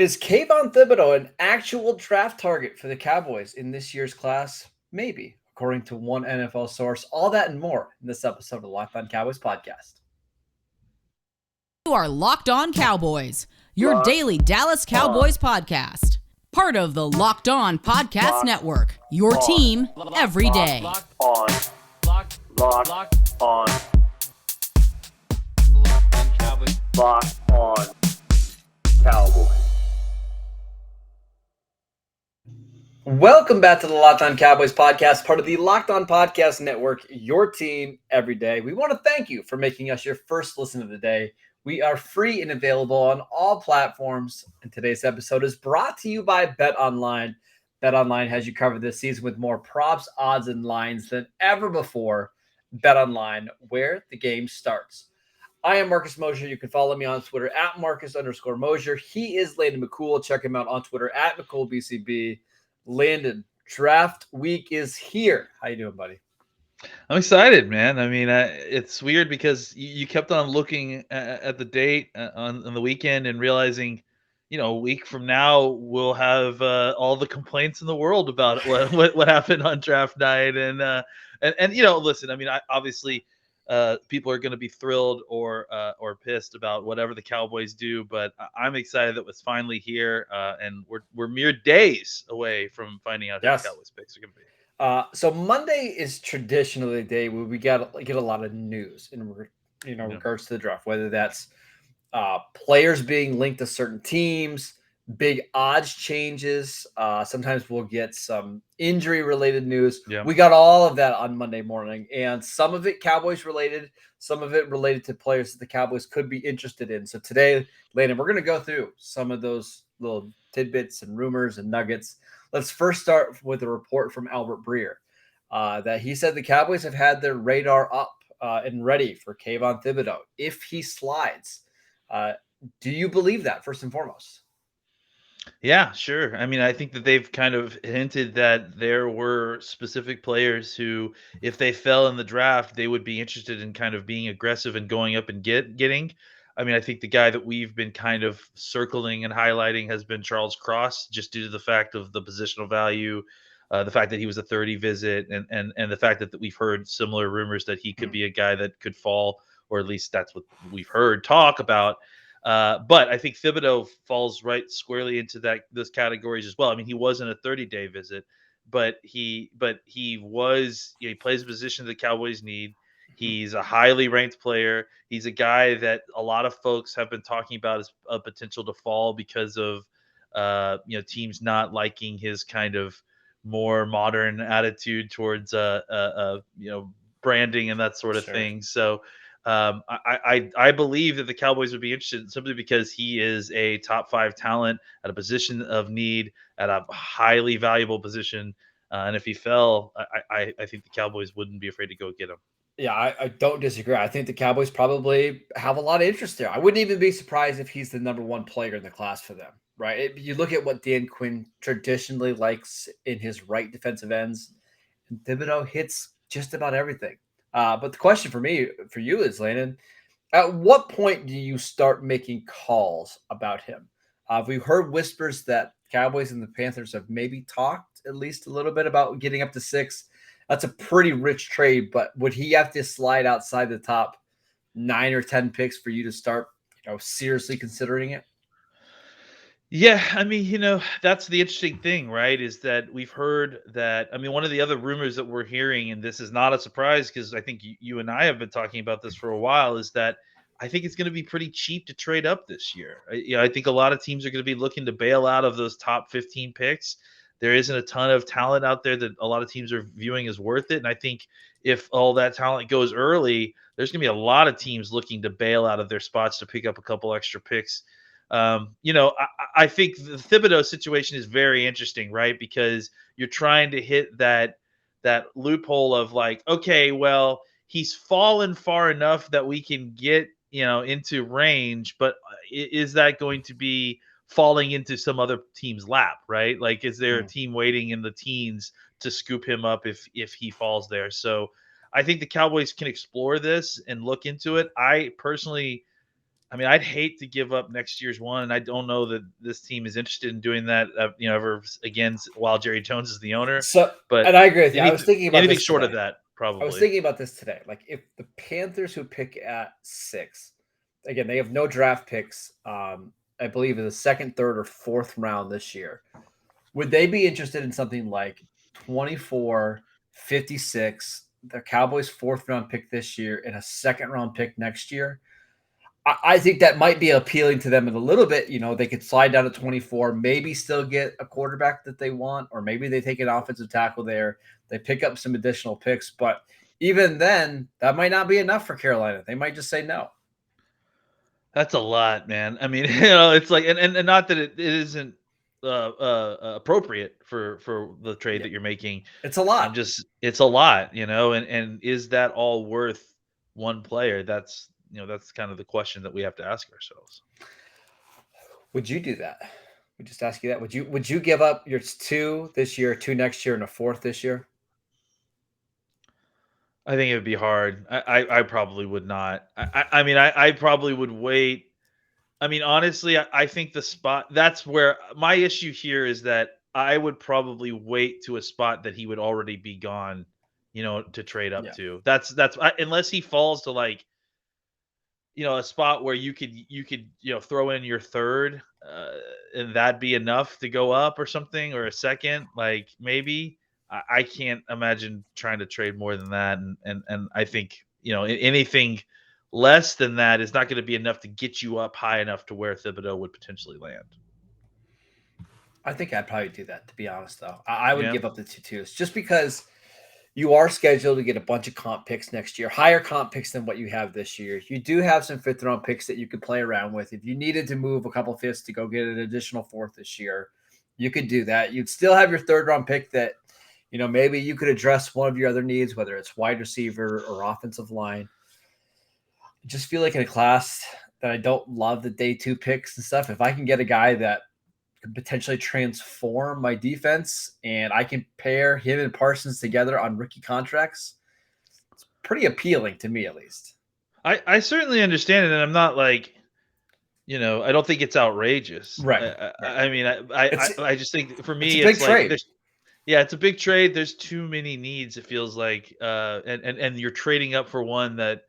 Is Kayvon Thibodeaux an actual draft target for the Cowboys in this year's class? Maybe, according to one NFL source. All that and more in this episode of the Locked On Cowboys podcast. You are Locked On Cowboys, your Locked daily Dallas Cowboys podcast. Part of the Locked On Podcast Network, your team every day. Locked on Cowboys. Welcome back to the Locked On Cowboys podcast, part of the Locked On Podcast Network, your team every day. We want to thank you for making us your first listen of the day. We are free and available on all platforms, and today's episode is brought to you by BetOnline. BetOnline has you covered this season with more props, odds, and lines than ever before. BetOnline, where the game starts. I am Marcus Mosher. You can follow me on Twitter at Marcus_Mosher. He is Landon McCool. Check him out on Twitter at McCoolBCB. Landon, draft week is here. How you doing, buddy? I'm excited, man. I mean, it's weird because you kept on looking at the date on the weekend and realizing, a week from now we'll have all the complaints in the world about what happened on draft night, and listen. I mean, obviously, people are going to be thrilled or pissed about whatever the Cowboys do, but I'm excited that it's finally here, and we're mere days away from finding out who the Cowboys picks are going to be. So Monday is traditionally the day where we get a lot of news in regards to the draft, whether that's players being linked to certain teams, big odds changes. Sometimes we'll get some injury related news. Yeah. We got all of that on Monday morning, and some of it Cowboys related, some of it related to players that the Cowboys could be interested in. So today, Landon, we're going to go through some of those little tidbits and rumors and nuggets. Let's first start with a report from Albert Breer that he said the Cowboys have had their radar up and ready for Kayvon Thibodeaux if he slides. Do you believe that, first and foremost? Yeah, sure. I mean, I think that they've kind of hinted that there were specific players who, if they fell in the draft, they would be interested in kind of being aggressive and going up and getting. I mean, I think the guy that we've been kind of circling and highlighting has been Charles Cross, just due to the fact of the positional value, the fact that he was a 30 visit, and the fact that we've heard similar rumors that he could be a guy that could fall, or at least that's what we've heard talk about. But I think Thibodeaux falls right squarely into those categories as well. I mean, he wasn't a 30-day visit, but he plays a position the Cowboys need. He's a highly ranked player. He's a guy that a lot of folks have been talking about as a potential to fall because of teams not liking his kind of more modern attitude towards branding and that sort of thing. So I believe that the Cowboys would be interested simply because he is a top 5 talent at a position of need, at a highly valuable position. And if he fell, I think the Cowboys wouldn't be afraid to go get him. Yeah, I don't disagree. I think the Cowboys probably have a lot of interest there. I wouldn't even be surprised if he's the number 1 player in the class for them, right? You look at what Dan Quinn traditionally likes in his right defensive ends, and Thibodeaux hits just about everything. But the question for you is, Landon, at what point do you start making calls about him? We've heard whispers that Cowboys and the Panthers have maybe talked at least a little bit about getting up to 6. That's a pretty rich trade, but would he have to slide outside the top 9 or 10 picks for you to start, seriously considering it? Yeah, I mean, that's the interesting thing, right? Is that we've heard that. I mean, one of the other rumors that we're hearing, and this is not a surprise because I think you and I have been talking about this for a while, is that I think it's going to be pretty cheap to trade up this year. I think a lot of teams are going to be looking to bail out of those top 15 picks. There isn't a ton of talent out there that a lot of teams are viewing as worth it. And I think if all that talent goes early, there's going to be a lot of teams looking to bail out of their spots to pick up a couple extra picks. I think the Thibodeaux situation is very interesting, right? Because you're trying to hit that loophole of like, okay, well, he's fallen far enough that we can get, into range, but is that going to be falling into some other team's lap, right? Like, is there a team waiting in the teens to scoop him up if he falls there? So I think the Cowboys can explore this and look into it. I personally I mean, I'd hate to give up next year's one, and I don't know that this team is interested in doing that, ever again while Jerry Jones is the owner. So, But and I agree with you. I was anything, thinking about anything this short of today. that, I was probably. thinking about this today. Like, if the Panthers, who pick at 6, again, they have no draft picks, I believe in the second, third, or fourth round this year. Would they be interested in something like 24, 56, the Cowboys' fourth round pick this year, and a second round pick next year? I think that might be appealing to them in a little bit. They could slide down to 24, maybe still get a quarterback that they want, or maybe they take an offensive tackle there. They pick up some additional picks, but even then, that might not be enough for Carolina. They might just say no. That's a lot, man. I mean, it's like, and not that it isn't appropriate for the trade that you're making. It's a lot. It's a lot, and is that all worth one player? That's kind of the question that we have to ask ourselves. Would you do that? We just ask you that. Would you give up your 2 this year, 2 next year, and a 4th this year? I think it would be hard. I probably would not. I mean, I probably would wait. I mean, honestly, I think the spot, that's where my issue here is, that I would probably wait to a spot that he would already be gone, to trade up to. That's unless he falls to, like, a spot where you could throw in your third, and that'd be enough to go up or something, or a second, like, maybe. I can't imagine trying to trade more than that, and I think anything less than that is not going to be enough to get you up high enough to where Thibodeaux would potentially land. I think I'd probably do that, to be honest, though. I would Yeah. give up the 2-2s just because you are scheduled to get a bunch of comp picks next year, higher comp picks than what you have this year. You do have some fifth round picks that you could play around with. If you needed to move a couple fifths to go get an additional 4th this year, you could do that. You'd still have your third round pick that, maybe you could address one of your other needs, whether it's wide receiver or offensive line. I just feel like in a class that I don't love the day 2 picks and stuff, if I can get a guy that could potentially transform my defense and I can pair him and Parsons together on rookie contracts, it's pretty appealing to me, at least. I certainly understand it, and I'm not like, I don't think it's outrageous. Right. I mean, I just think, for me, it's a big trade. It's a big trade. There's too many needs, it feels like, and you're trading up for one that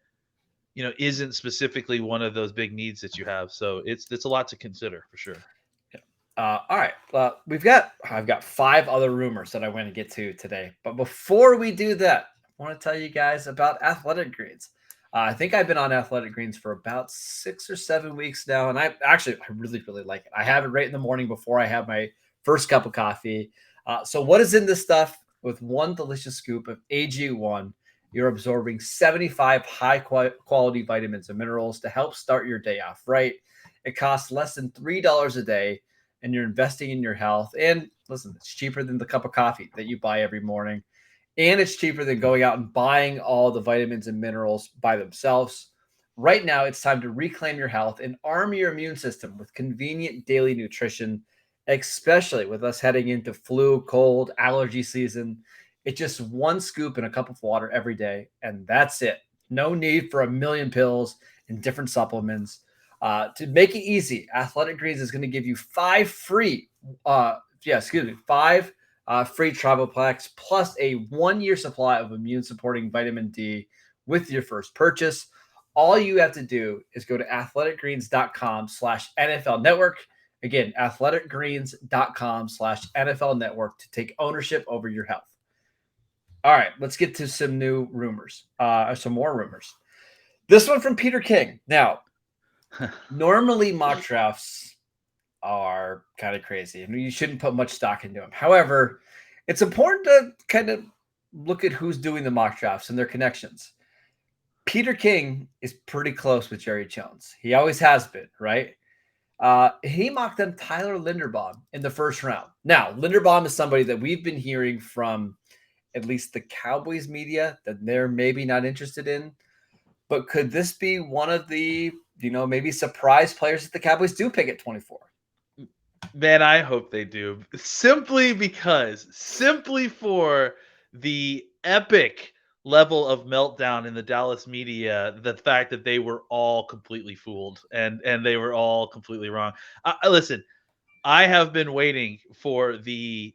isn't specifically one of those big needs that you have. So it's a lot to consider, for sure. All right. Well, I've got 5 other rumors that I want to get to today. But before we do that, I want to tell you guys about Athletic Greens. I think I've been on Athletic Greens for about 6 or 7 weeks now, and I really, really like it. I have it right in the morning before I have my first cup of coffee. So what is in this stuff? With one delicious scoop of AG1, you're absorbing 75 high-quality vitamins and minerals to help start your day off right. It costs less than $3 a day, and you're investing in your health. And listen, it's cheaper than the cup of coffee that you buy every morning. And it's cheaper than going out and buying all the vitamins and minerals by themselves. Right now, it's time to reclaim your health and arm your immune system with convenient daily nutrition, especially with us heading into flu, cold, allergy season. It's just one scoop in a cup of water every day, and that's it. No need for a million pills and different supplements. To make it easy, Athletic Greens is going to give you 5 free travel packs plus a 1-year supply of immune-supporting vitamin D with your first purchase. All you have to do is go to athleticgreens.com/NFL Network. Again, athleticgreens.com/NFL Network to take ownership over your health. All right, let's get to some new rumors, some more rumors. This one from Peter King. Now, normally mock drafts are kind of crazy, and you shouldn't put much stock into them. However, it's important to kind of look at who's doing the mock drafts and their connections. Peter King is pretty close with Jerry Jones. He always has been, right? He mocked them Tyler Linderbaum in the first round. Now, Linderbaum is somebody that we've been hearing from at least the Cowboys media that they're maybe not interested in. But could this be one of the, maybe surprise players that the Cowboys do pick at 24? Man, I hope they do. Simply for the epic level of meltdown in the Dallas media, the fact that they were all completely fooled and they were all completely wrong. Listen, I have been waiting for the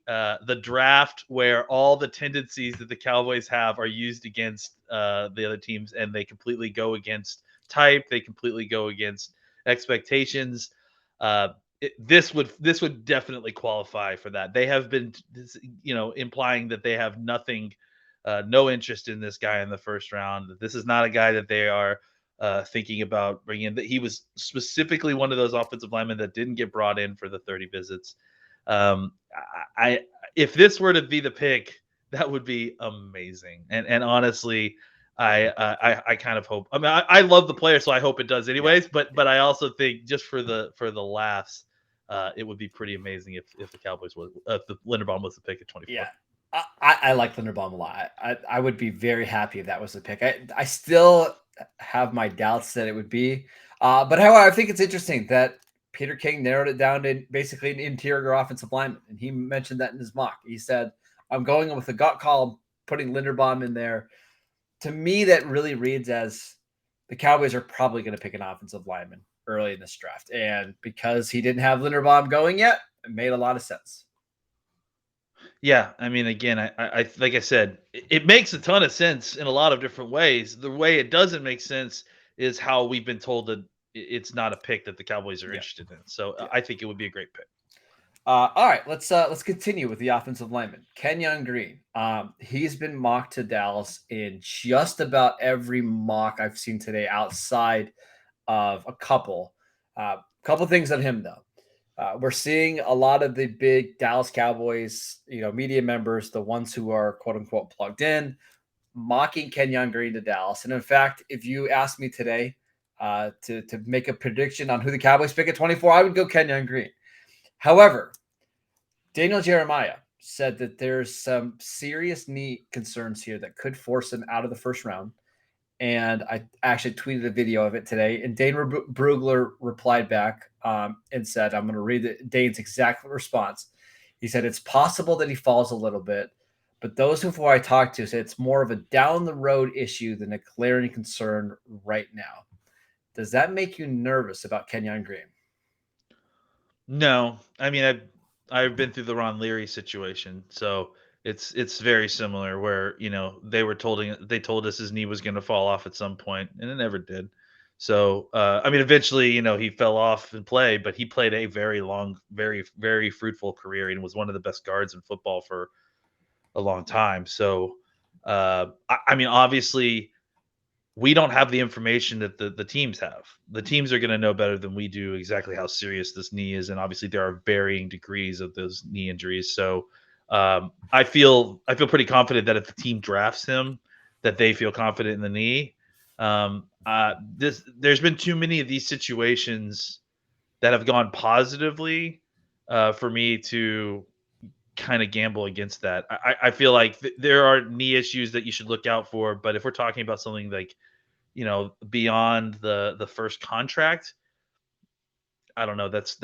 draft where all the tendencies that the Cowboys have are used against the other teams, and they completely go against type. They completely go against expectations. Uh, this would definitely qualify for that. They have been, implying that they have nothing, no interest in this guy in the first round. That this is not a guy that they are thinking about bringing in. That he was specifically one of those offensive linemen that didn't get brought in for the 30 visits. Um, I if this were to be the pick, that would be amazing. And honestly, I kind of hope. I mean, I love the player, so I hope it does anyways. But I also think just for the laughs, it would be pretty amazing if the Cowboys was if the Linderbaum was the pick at 24. Yeah. I like Linderbaum a lot. I would be very happy if that was the pick. I still have my doubts that it would be. But however, I think it's interesting that Peter King narrowed it down to basically an interior offensive lineman. And he mentioned that in his mock. He said, I'm going with a gut call, putting Linderbaum in there. To me, that really reads as the Cowboys are probably going to pick an offensive lineman early in this draft. And because he didn't have Linderbaum going yet, it made a lot of sense. Yeah, I mean, again, I like I said, it makes a ton of sense in a lot of different ways. The way it doesn't make sense is how we've been told that it's not a pick that the Cowboys are interested in. So I think it would be a great pick. All right, let's continue with the offensive lineman, Kenyon Green. He's been mocked to Dallas in just about every mock I've seen today, outside of a couple. Couple things on him though. We're seeing a lot of the big Dallas Cowboys, media members, the ones who are quote unquote plugged in, mocking Kenyon Green to Dallas. And in fact, if you asked me today to make a prediction on who the Cowboys pick at 24, I would go Kenyon Green. However, Daniel Jeremiah said that there's some serious knee concerns here that could force him out of the first round. And I actually tweeted a video of it today. And Dane Brugler replied back and said, I'm going to read Dane's exact response. He said, it's possible that he falls a little bit, but those who I talked to said it's more of a down the road issue than a glaring concern right now. Does that make you nervous about Kenyon Green? No, I mean, I've been through the Ron Leary situation, so it's very similar. Where they told us his knee was going to fall off at some point, and it never did. So I mean, eventually, he fell off and played, but he played a very long, very very fruitful career, and was one of the best guards in football for a long time. So I mean, obviously, we don't have the information that the teams have. The teams are going to know better than we do exactly how serious this knee is, and obviously there are varying degrees of those knee injuries. So I feel pretty confident that if the team drafts him, that they feel confident in the knee. There's been too many of these situations that have gone positively for me to kind of gamble against that. I feel like there are knee issues that you should look out for, but if we're talking about something like beyond the first contract, I don't know. That's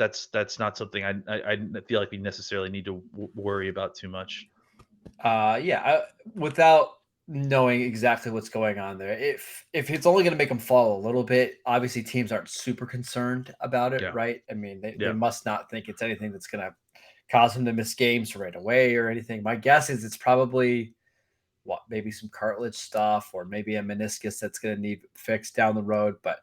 not something I feel like we necessarily need to worry about too much. Without knowing exactly what's going on there, if it's only going to make them fall a little bit, obviously teams aren't super concerned about it, Yeah. right? I mean, they Yeah. must not think it's anything that's going to cause him to miss games right away or anything. My guess is it's probably maybe some cartilage stuff or maybe a meniscus that's going to need fixed down the road. But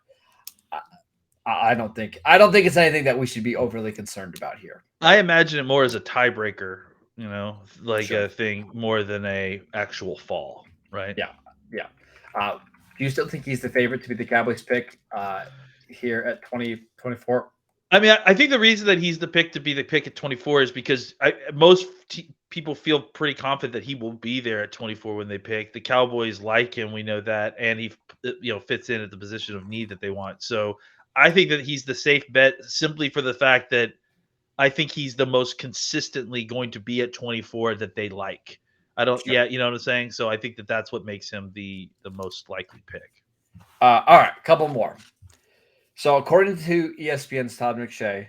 I don't think it's anything that we should be overly concerned about here. I imagine it more as a tiebreaker, Sure. a thing more than a actual fall, right? Yeah. Do you still think he's the favorite to be the Cowboys pick here at 2024? I mean, I think the reason that he's the pick to be the pick at 24 is because most people feel pretty confident that he will be there at 24 when they pick. The Cowboys like him, we know that, and he fits in at the position of need that they want. So I think that he's the safe bet simply for the fact that I think he's the most consistently going to be at 24 that they like. I don't, Sure. yeah, you know what I'm saying? So I think that that's what makes him the most likely pick. All right, a couple more. So according to ESPN's Todd McShay,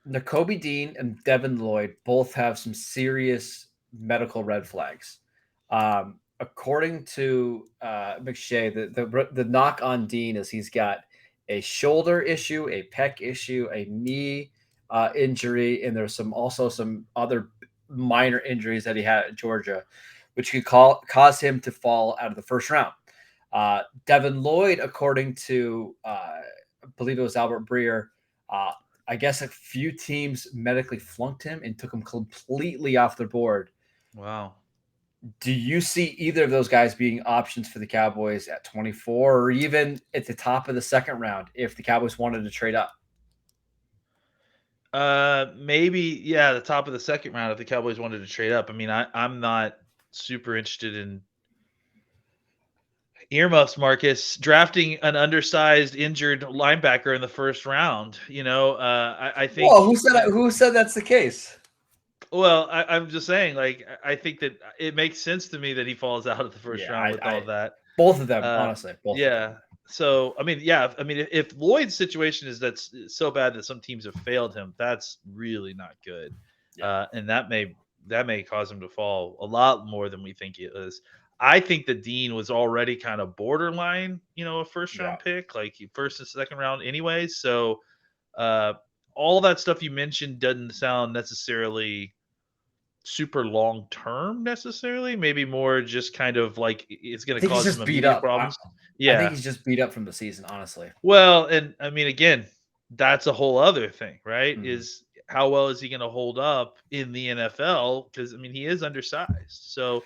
Nakobe Dean and Devin Lloyd both have some serious medical red flags. according to McShay, the knock on Dean is he's got a shoulder issue, a pec issue, a knee injury, and there's also some other minor injuries that he had at Georgia, which could cause him to fall out of the first round. Devin Lloyd, according to I believe it was Albert Breer, I guess a few teams medically flunked him and took him completely off the board. Wow. Do you see either of those guys being options for the Cowboys at 24 or even at the top of the second round if the Cowboys wanted to trade up? Maybe, the top of the second round if the Cowboys wanted to trade up. I mean, I'm not super interested in earmuffs, Marcus, drafting an undersized, injured linebacker in the first round. I think. Whoa, who said that's the case? Well, I'm just saying, like, I think that it makes sense to me that he falls out of the first round with all that. Both of them, honestly. Both of them. So, I mean, if Lloyd's situation is that's so bad that some teams have failed him, that's really not good. Yeah. And that may cause him to fall a lot more than we think it is. I think that Dean was already kind of borderline, a first round pick, like first and second round anyway. So, all that stuff you mentioned doesn't sound necessarily super long term necessarily. Maybe more just kind of like it's going to cause some immediate problems. I think he's just beat up from the season, honestly. Well, and I mean, again, that's a whole other thing, right? Mm-hmm. Is how well is he going to hold up in the NFL? Because I mean, he is undersized. So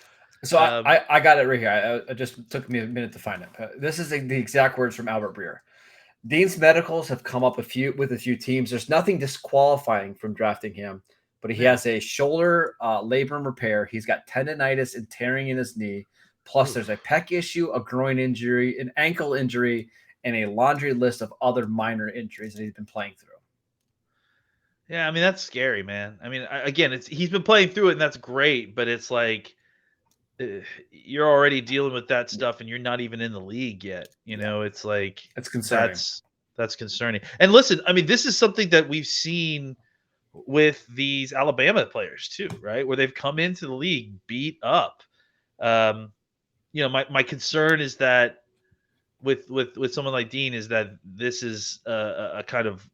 I got it right here. It just took me a minute to find it. This is the exact words from Albert Breer. Dean's medicals have come up with a few teams. There's nothing disqualifying from drafting him, but he has a shoulder labrum repair. He's got tendonitis and tearing in his knee. Plus, there's a pec issue, a groin injury, an ankle injury, and a laundry list of other minor injuries that he's been playing through. Yeah, I mean, that's scary, man. I mean, again, he's been playing through it, and that's great, but it's like you're already dealing with that stuff, and you're not even in the league yet. It's like it's concerning. That's concerning. And listen, I mean, this is something that we've seen with these Alabama players too, right? Where they've come into the league beat up. My concern is that with someone like Dean is that this is a kind of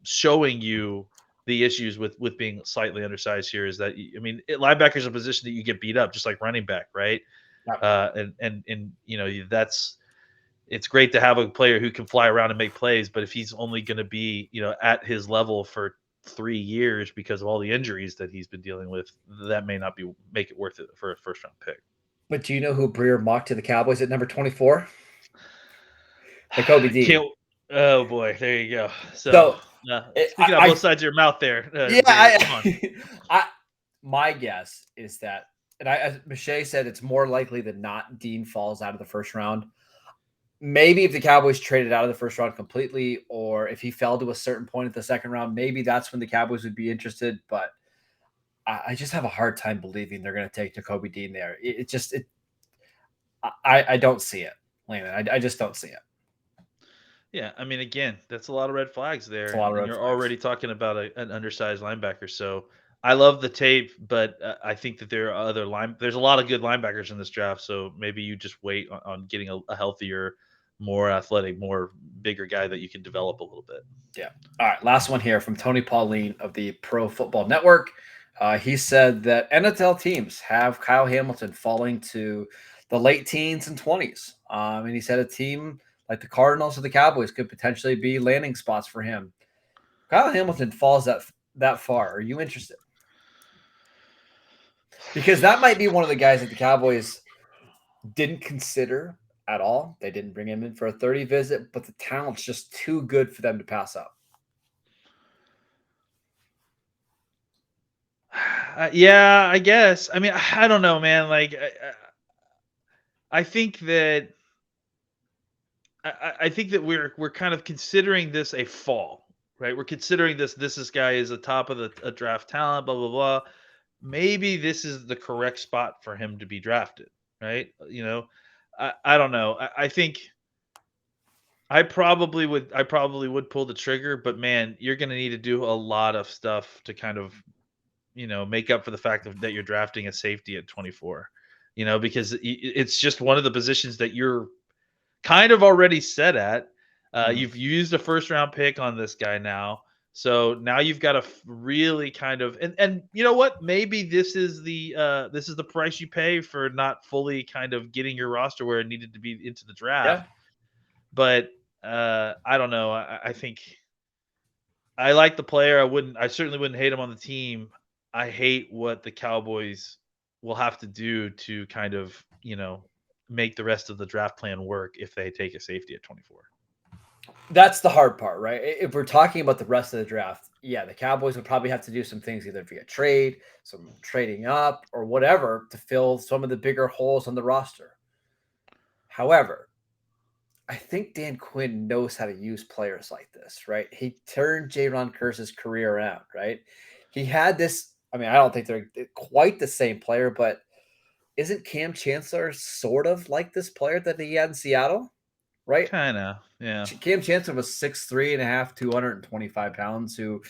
showing you the issues with being slightly undersized here. Is that, I mean, linebacker is a position that you get beat up just like running back, right? And it's great to have a player who can fly around and make plays, but if he's only going to be at his level for 3 years because of all the injuries that he's been dealing with, that may not make it worth it for a first round pick. But do you know who Breer mocked to the Cowboys at number 24? Nakobe Dean. Oh boy, there you go. So speaking on both sides of your mouth there. My guess is that, and as Mosher said, it's more likely than not Dean falls out of the first round. Maybe if the Cowboys traded out of the first round completely, or if he fell to a certain point at the second round, maybe that's when the Cowboys would be interested. But I just have a hard time believing they're going to take Nakobe Dean there. I don't see it, Landon. I just don't see it. Yeah, I mean, again, that's a lot of red flags there. You're already talking about an undersized linebacker. So I love the tape, but I think that there are there's a lot of good linebackers in this draft. So maybe you just wait on getting a healthier, more athletic, bigger guy that you can develop a little bit. Yeah. All right. Last one here from Tony Pauline of the Pro Football Network. He said that NFL teams have Kyle Hamilton falling to the late teens and 20s. And he said a team like the Cardinals or the Cowboys could potentially be landing spots for him. Kyle Hamilton falls that far. Are you interested? Because that might be one of the guys that the Cowboys didn't consider at all. They didn't bring him in for a 30 visit, but the talent's just too good for them to pass up. Yeah, I guess. I mean, I don't know, man. Like, I think that we're kind of considering this a fall, right? We're considering this guy is the top of a draft talent, blah blah blah. Maybe this is the correct spot for him to be drafted, right? I don't know. I think I probably would pull the trigger, but man, you're going to need to do a lot of stuff to kind of make up for the fact that you're drafting a safety at 24. because it's just one of the positions that you're kind of already set at. You've used a first round pick on this guy now. So now you've got to really kind of and you know what? Maybe this is the price you pay for not fully kind of getting your roster where it needed to be into the draft. Yeah. But I don't know. I think I like the player. I certainly wouldn't hate him on the team. I hate what the Cowboys will have to do to kind of, make the rest of the draft plan work if they take a safety at 24. That's the hard part, right? If we're talking about the rest of the draft, yeah, the Cowboys would probably have to do some things either via trade, some trading up, or whatever to fill some of the bigger holes on the roster. However, I think Dan Quinn knows how to use players like this, right? He turned Jaron Curse's career around, right? He had this. I mean, I don't think they're quite the same player, but isn't Cam Chancellor sort of like this player that he had in Seattle, right? Kind of, yeah. Cam Chancellor was 6'3.5", 225 pounds, who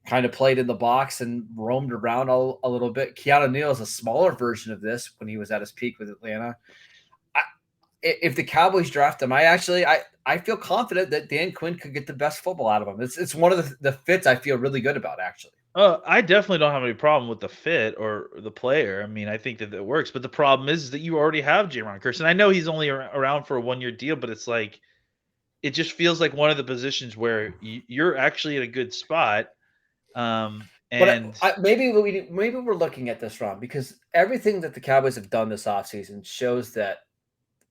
kind of played in the box and roamed around a little bit. Keanu Neal is a smaller version of this when he was at his peak with Atlanta. If the Cowboys draft him, I feel confident that Dan Quinn could get the best football out of him. It's one of the fits I feel really good about, actually. I definitely don't have any problem with the fit or the player. I mean, I think that it works, but the problem is that you already have Jaron Curse, and I know he's only around for a 1-year deal, but it's like it just feels like one of the positions where you're actually at a good spot. And maybe we're looking at this wrong, because everything that the Cowboys have done this offseason shows that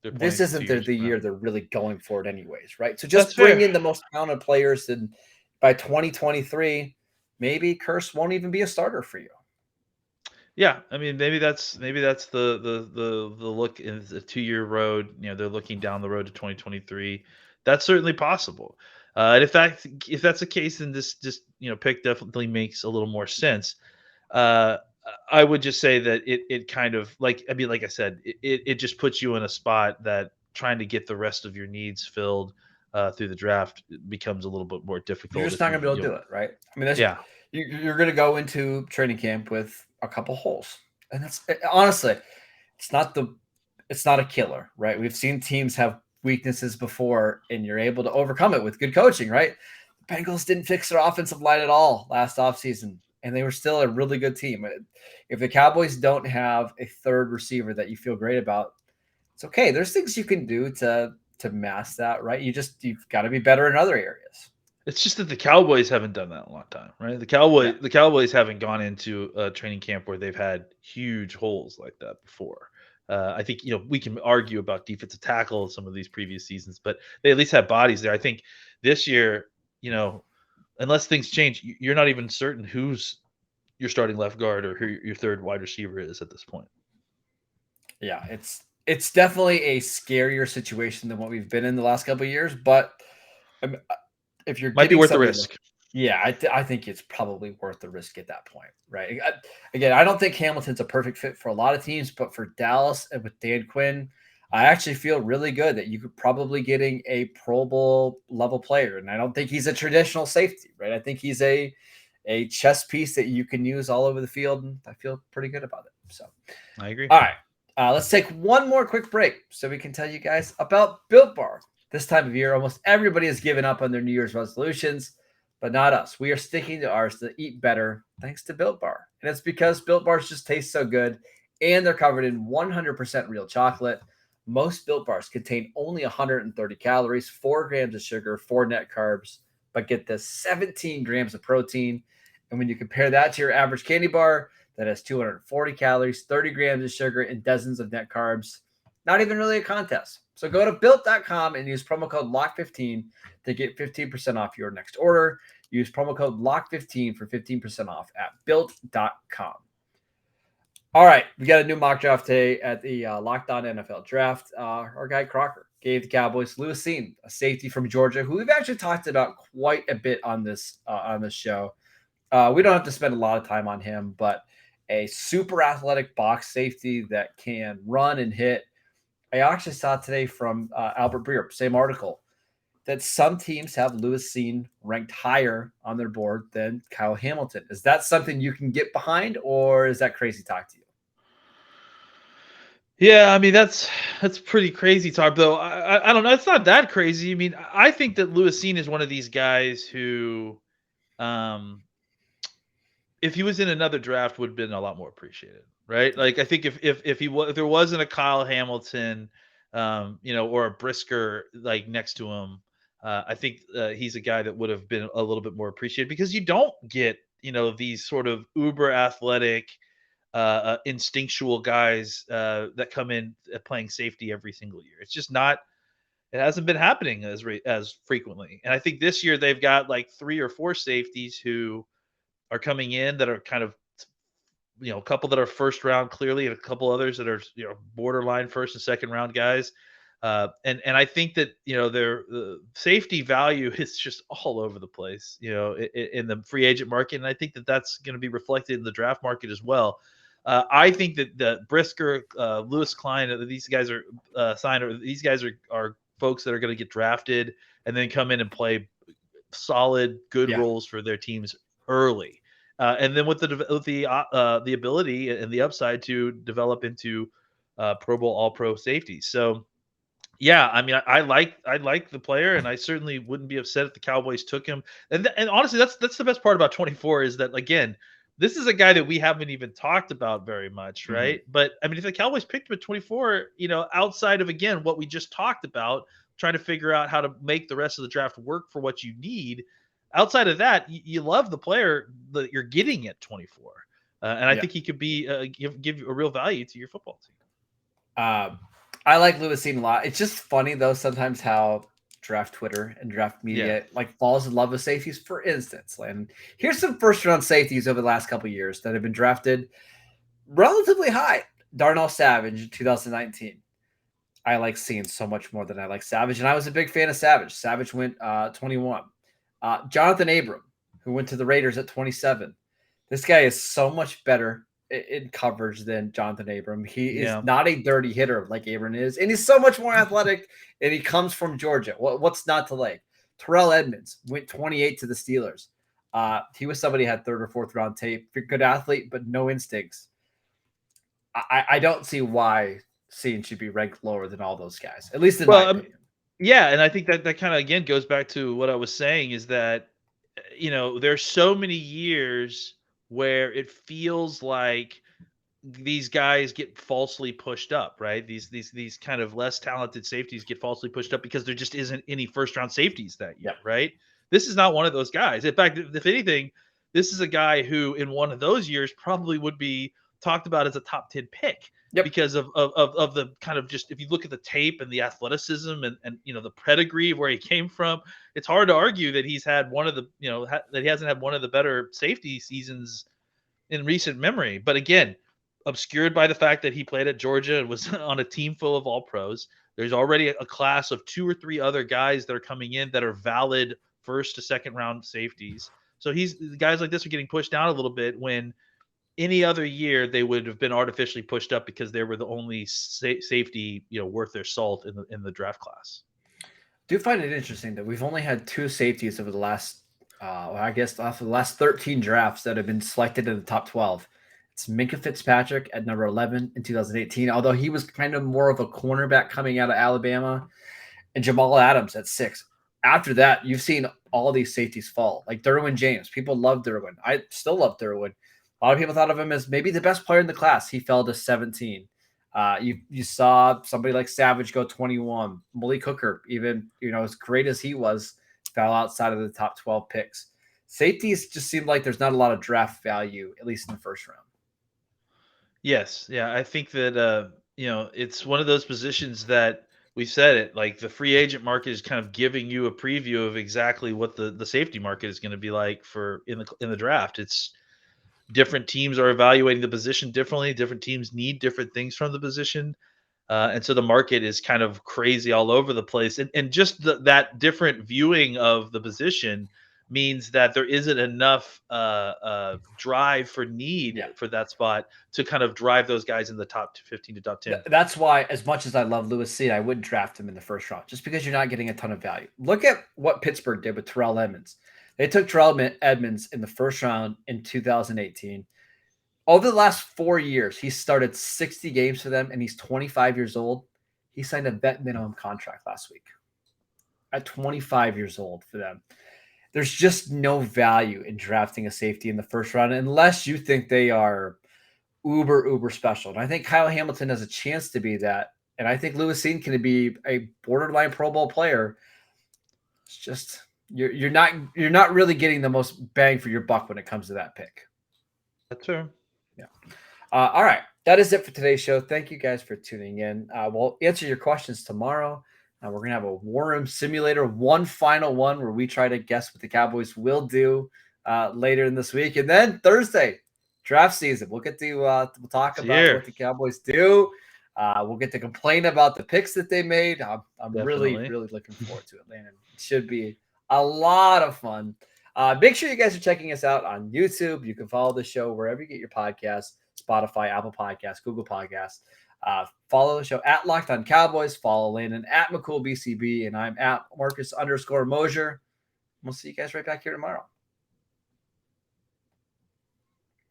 this isn't the year they're really going for it anyways, right? So just bring in the most talented players, and by 2023, maybe Curse won't even be a starter for you. Yeah, I mean, maybe that's the look in the 2-year road. They're looking down the road to 2023. That's certainly possible. And if that's the case, then this pick definitely makes a little more sense. I would just say that it kind of like I said, it just puts you in a spot that trying to get the rest of your needs filled through the draft becomes a little bit more difficult. You're just not going to be able to do it, right? I mean, you're going to go into training camp with a couple holes, and that's honestly, it's not a killer, right? We've seen teams have weaknesses before, and you're able to overcome it with good coaching, right? The Bengals didn't fix their offensive line at all last offseason, and they were still a really good team. If the Cowboys don't have a third receiver that you feel great about, it's okay. There's things you can do to mask that, right? You've got to be better in other areas. It's just that the Cowboys haven't done that in a long time, right? The Cowboys haven't gone into a training camp where they've had huge holes like that before. I think we can argue about defensive tackle some of these previous seasons, but they at least have bodies there. I think this year, unless things change, you're not even certain who's your starting left guard or who your third wide receiver is at this point. Yeah, it's definitely a scarier situation than what we've been in the last couple of years, but if you're might be worth the risk. Yeah, I think it's probably worth the risk at that point, right? Again, I don't think Hamilton's a perfect fit for a lot of teams, but for Dallas and with Dan Quinn, I actually feel really good that you could probably getting a Pro Bowl level player, and I don't think he's a traditional safety, right? I think he's a chess piece that you can use all over the field, and I feel pretty good about it. So I agree. All right, let's take one more quick break so we can tell you guys about Built Bar. This time of year, almost everybody has given up on their New Year's resolutions, but not us. We are sticking to ours to eat better thanks to Built Bar. And it's because Built Bars just taste so good, and they're covered in 100% real chocolate. Most Built Bars contain only 130 calories, 4 grams of sugar, 4 net carbs, but get this 17 grams of protein. And when you compare that to your average candy bar that has 240 calories, 30 grams of sugar, and dozens of net carbs, not even really a contest. So go to Built.com and use promo code LOCK15 to get 15% off your next order. Use promo code LOCK15 for 15% off at Built.com. All right, we got a new mock draft today at the Locked On NFL Draft. Our guy Crocker gave the Cowboys Lewis Cine, a safety from Georgia, who we've actually talked about quite a bit on this show. We don't have to spend a lot of time on him, but a super athletic box safety that can run and hit. I actually saw today from Albert Breer, same article, that some teams have Lewis Cine ranked higher on their board than Kyle Hamilton. Is that something you can get behind, or is that crazy talk to you? Yeah, I mean that's pretty crazy talk, though. I don't know. It's not that crazy. I mean, I think that Lewis Cine is one of these guys who, um, if he was in another draft, would have been a lot more appreciated, right? Like I think if there wasn't a Kyle Hamilton, or a Brisker like next to him, I think he's a guy that would have been a little bit more appreciated because you don't get these sort of uber athletic, instinctual guys that come in playing safety every single year. It's just not. It hasn't been happening as frequently, and I think this year they've got like 3 or 4 safeties who are coming in that are kind of a couple that are first round clearly, and a couple others that are borderline first and second round guys. And I think that their safety value is just all over the place, in the free agent market, and I think that that's going to be reflected in the draft market as well. I think that the Brisker, Lewis Klein, these guys are signed, or these guys are folks that are going to get drafted and then come in and play solid, good Yeah. roles for their teams early, and then with the ability and the upside to develop into Pro Bowl All Pro safeties. So yeah, I mean, I like the player, and I certainly wouldn't be upset if the Cowboys took him. And honestly, that's the best part about 24 is that again, this is a guy that we haven't even talked about very much, Mhm. right? But I mean, if the Cowboys picked him at 24, outside of again what we just talked about, trying to figure out how to make the rest of the draft work for what you need. Outside of that, you love the player that you're getting at 24, and I Yeah. think he could be give a real value to your football team. Um, I like Lewis Cine a lot. It's just funny though sometimes how draft Twitter and draft Yeah, media like falls in love with safeties. For instance, and here's some first round safeties over the last couple of years that have been drafted relatively high. Darnell Savage in 2019. I like seeing so much more than I like Savage, and I was a big fan of Savage. Savage went 21. Jonathan Abram, who went to the Raiders at 27. This guy is so much better in coverage than Jonathan Abram. He is yeah. not a dirty hitter like Abram is, and he's so much more athletic, and he comes from Georgia. What's not to like? Terrell Edmonds went 28 to the Steelers. He was somebody who had third or fourth round tape. Good athlete, but no instincts. I don't see why Sean should be ranked lower than all those guys, at least in my Well, opinion. yeah, and I think that kind of again goes back to what I was saying is that there's so many years where it feels like these guys get falsely pushed up, right? These kind of less talented safeties get falsely pushed up because there just isn't any first round safeties that year, Yeah. right? This is not one of those guys. In fact, if anything, this is a guy who in one of those years probably would be talked about as a top 10 pick Yep. because of the kind of, just if you look at the tape and the athleticism and the pedigree of where he came from, it's hard to argue that he's had one of the that he hasn't had one of the better safety seasons in recent memory. But again, obscured by the fact that he played at Georgia and was on a team full of all pros. There's already a class of 2 or 3 other guys that are coming in that are valid first to second round safeties. So guys like this are getting pushed down a little bit when any other year they would have been artificially pushed up because they were the only safety worth their salt in the draft class. Do find it interesting that we've only had 2 safeties over the last, I guess, after the last 13 drafts that have been selected in the top 12. It's Minkah Fitzpatrick at number 11 in 2018, although he was kind of more of a cornerback coming out of Alabama, and Jamal Adams at 6. After that, you've seen all these safeties fall, like Derwin James. People love Derwin. I still love Derwin. A lot of people thought of him as maybe the best player in the class. He fell to 17. You saw somebody like Savage go 21. Malik Hooker, even as great as he was, fell outside of the top 12 picks. Safeties just seem like there's not a lot of draft value, at least in the first round. Yes, yeah, I think that it's one of those positions that we said it, like the free agent market is kind of giving you a preview of exactly what the safety market is going to be like for in the draft. It's different teams are evaluating the position differently. Different teams need different things from the position. And so the market is kind of crazy all over the place. And just that different viewing of the position means that there isn't enough drive for need Yeah. for that spot to kind of drive those guys in the top 15 to top 10. That's why, as much as I love Lewis Cine, I wouldn't draft him in the first round just because you're not getting a ton of value. Look at what Pittsburgh did with Terrell Edmonds. They took Terrell Edmonds in the first round in 2018. Over the last 4 years, he started 60 games for them, and he's 25 years old. He signed a vet minimum contract last week at 25 years old for them. There's just no value in drafting a safety in the first round unless you think they are uber special. And I think Kyle Hamilton has a chance to be that. And I think Lewisine can be a borderline Pro Bowl player. It's just you're not really getting the most bang for your buck when it comes to that pick. That's true. Yeah. All right. That is it for today's show. Thank you guys for tuning in. We'll answer your questions tomorrow. We're going to have a War Room Simulator, one final one where we try to guess what the Cowboys will do later in this week. And then Thursday, draft season. We'll get to we'll talk about what the Cowboys do. We'll get to complain about the picks that they made. I'm really looking forward to it, Landon. It should be a lot of fun. Make sure you guys are checking us out on YouTube. You can follow the show wherever you get your podcasts, Spotify, Apple Podcasts, Google Podcasts. Follow the show at Locked On Cowboys. Follow Landon at McCool BCB, and I'm at Marcus _Mosher. We'll see you guys right back here tomorrow.